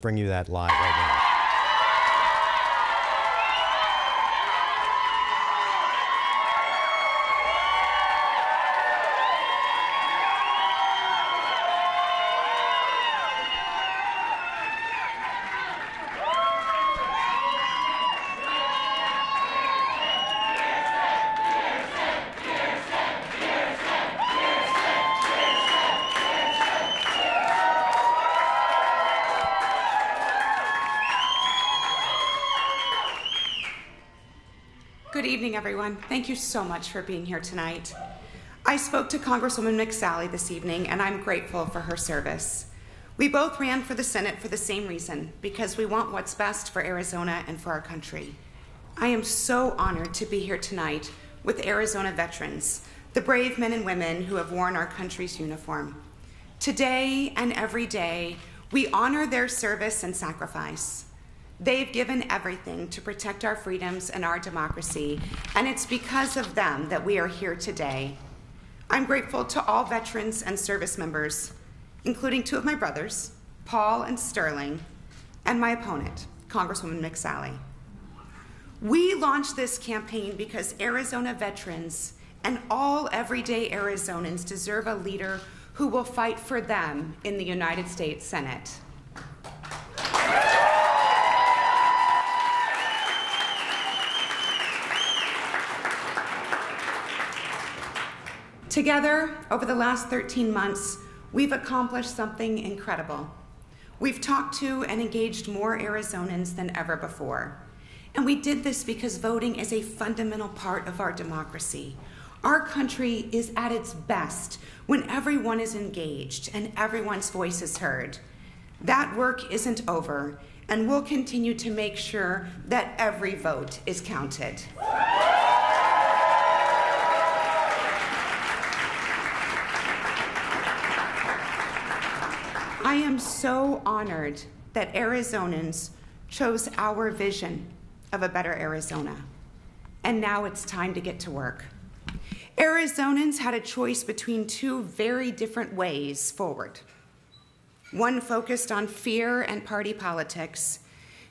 Bring you that live right now. Good evening, everyone. Thank you so much for being here tonight. I spoke to Congresswoman McSally this evening, and I'm grateful for her service. We both ran for the Senate for the same reason, because we want what's best for Arizona and for our country. I am so honored to be here tonight with Arizona veterans, the brave men and women who have worn our country's uniform. Today and every day, we honor their service and sacrifice. They've given everything to protect our freedoms and our democracy, and it's because of them that we are here today. I'm grateful to all veterans and service members, including two of my brothers, Paul and Sterling, and my opponent, Congresswoman McSally. We launched this campaign because Arizona veterans and all everyday Arizonans deserve a leader who will fight for them in the United States Senate. Together, over the last 13 months, we've accomplished something incredible. We've talked to and engaged more Arizonans than ever before. And we did this because voting is a fundamental part of our democracy. Our country is at its best when everyone is engaged and everyone's voice is heard. That work isn't over, and we'll continue to make sure that every vote is counted. I am so honored that Arizonans chose our vision of a better Arizona. And now it's time to get to work. Arizonans had a choice between two very different ways forward. One focused on fear and party politics,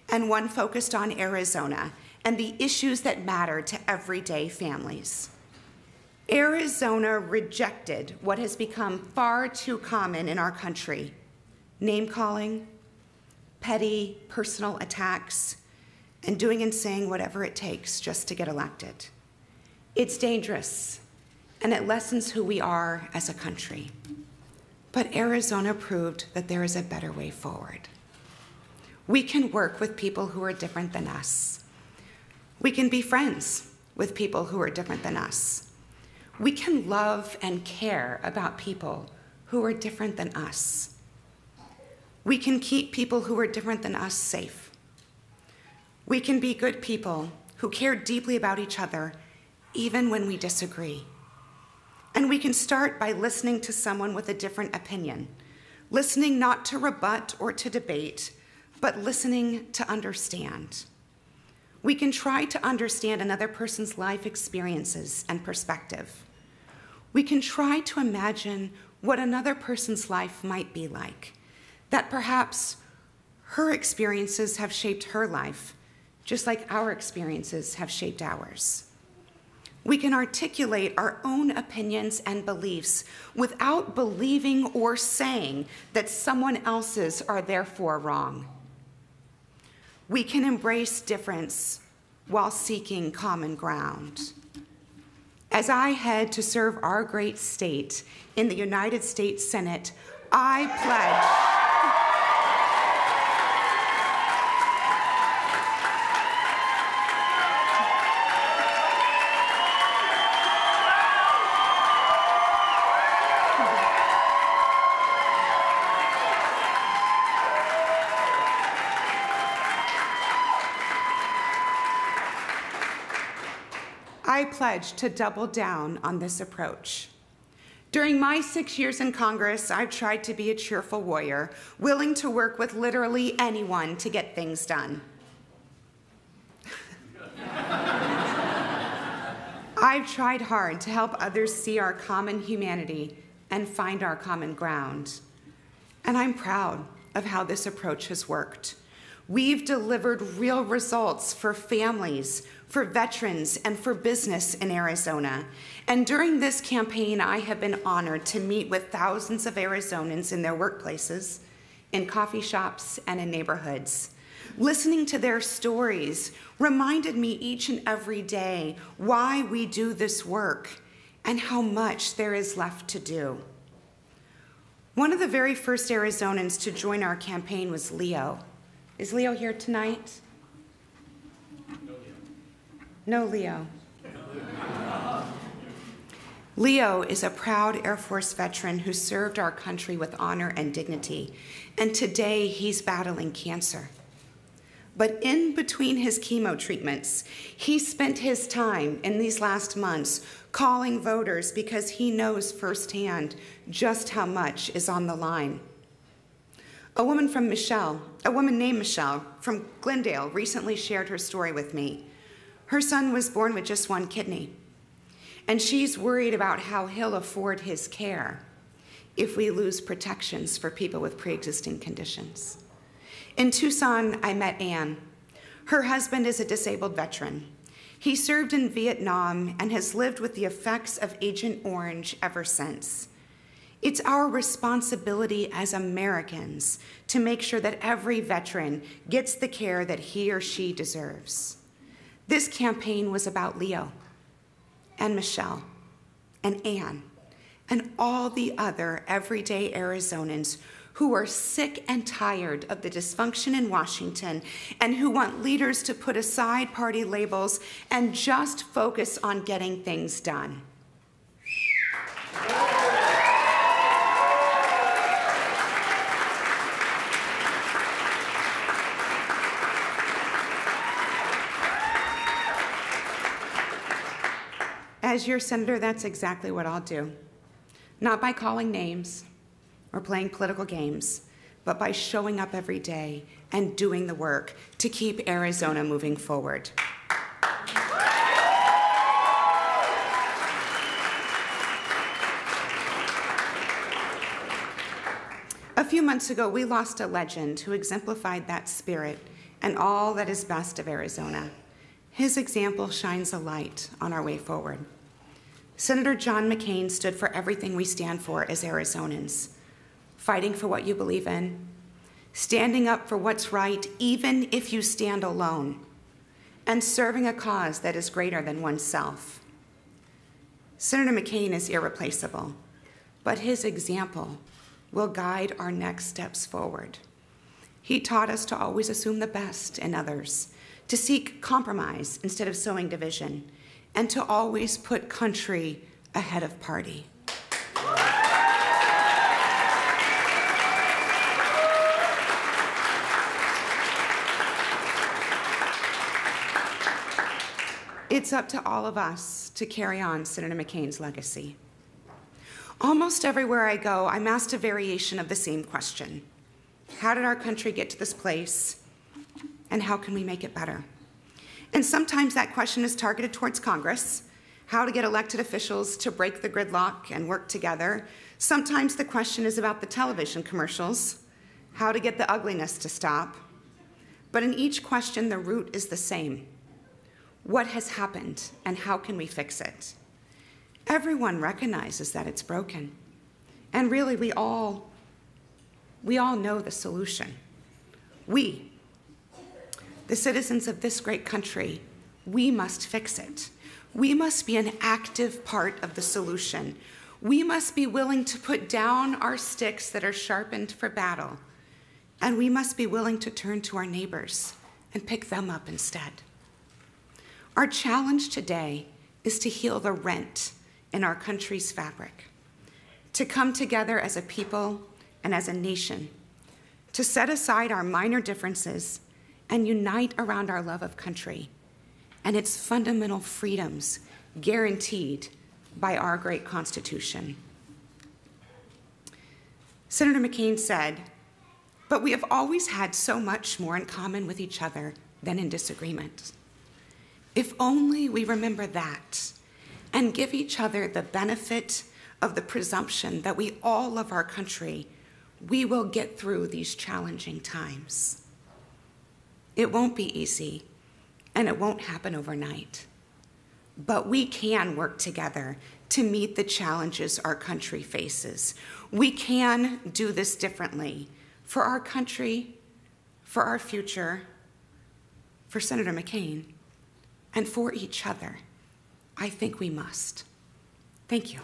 and one focused on Arizona and the issues that matter to everyday families. Arizona rejected what has become far too common in our country: name-calling, petty personal attacks, and doing and saying whatever it takes just to get elected. It's dangerous, and it lessens who we are as a country. But Arizona proved that there is a better way forward. We can work with people who are different than us. We can be friends with people who are different than us. We can love and care about people who are different than us. We can keep people who are different than us safe. We can be good people who care deeply about each other, even when we disagree. And we can start by listening to someone with a different opinion, listening not to rebut or to debate, but listening to understand. We can try to understand another person's life experiences and perspective. We can try to imagine what another person's life might be like, that perhaps her experiences have shaped her life, just like our experiences have shaped ours. We can articulate our own opinions and beliefs without believing or saying that someone else's are therefore wrong. We can embrace difference while seeking common ground. As I head to serve our great state in the United States Senate, I pledge to double down on this approach. During my 6 years in Congress, I've tried to be a cheerful warrior, willing to work with literally anyone to get things done. I've tried hard to help others see our common humanity and find our common ground. And I'm proud of how this approach has worked. We've delivered real results for families, for veterans, and for business in Arizona. And during this campaign, I have been honored to meet with thousands of Arizonans in their workplaces, in coffee shops, and in neighborhoods. Listening to their stories reminded me each and every day why we do this work and how much there is left to do. One of the very first Arizonans to join our campaign was Leo. Is Leo here tonight? No, Leo. Leo is a proud Air Force veteran who served our country with honor and dignity, and today he's battling cancer. But in between his chemo treatments, he spent his time in these last months calling voters because he knows firsthand just how much is on the line. A woman named Michelle from Glendale recently shared her story with me. Her son was born with just one kidney, and she's worried about how he'll afford his care if we lose protections for people with pre-existing conditions. In Tucson, I met Ann. Her husband is a disabled veteran. He served in Vietnam and has lived with the effects of Agent Orange ever since. It's our responsibility as Americans to make sure that every veteran gets the care that he or she deserves. This campaign was about Leo and Michelle and Ann and all the other everyday Arizonans who are sick and tired of the dysfunction in Washington and who want leaders to put aside party labels and just focus on getting things done. As your senator, that's exactly what I'll do. Not by calling names or playing political games, but by showing up every day and doing the work to keep Arizona moving forward. A few months ago, we lost a legend who exemplified that spirit and all that is best of Arizona. His example shines a light on our way forward. Senator John McCain stood for everything we stand for as Arizonans: fighting for what you believe in, standing up for what's right even if you stand alone, and serving a cause that is greater than oneself. Senator McCain is irreplaceable, but his example will guide our next steps forward. He taught us to always assume the best in others, to seek compromise instead of sowing division, and to always put country ahead of party. It's up to all of us to carry on Senator McCain's legacy. Almost everywhere I go, I'm asked a variation of the same question. How did our country get to this place, and how can we make it better? And sometimes that question is targeted towards Congress, how to get elected officials to break the gridlock and work together. Sometimes the question is about the television commercials, how to get the ugliness to stop. But in each question, the root is the same. What has happened, and how can we fix it? Everyone recognizes that it's broken. And really, we all know the solution. We, the citizens of this great country, we must fix it. We must be an active part of the solution. We must be willing to put down our sticks that are sharpened for battle, and we must be willing to turn to our neighbors and pick them up instead. Our challenge today is to heal the rent in our country's fabric, to come together as a people and as a nation, to set aside our minor differences and unite around our love of country and its fundamental freedoms guaranteed by our great Constitution. Senator McCain said, "But we have always had so much more in common with each other than in disagreement. If only we remember that and give each other the benefit of the presumption that we all love our country, we will get through these challenging times. It won't be easy, and it won't happen overnight. But we can work together to meet the challenges our country faces. We can do this differently for our country, for our future, for Senator McCain, and for each other. I think we must. Thank you.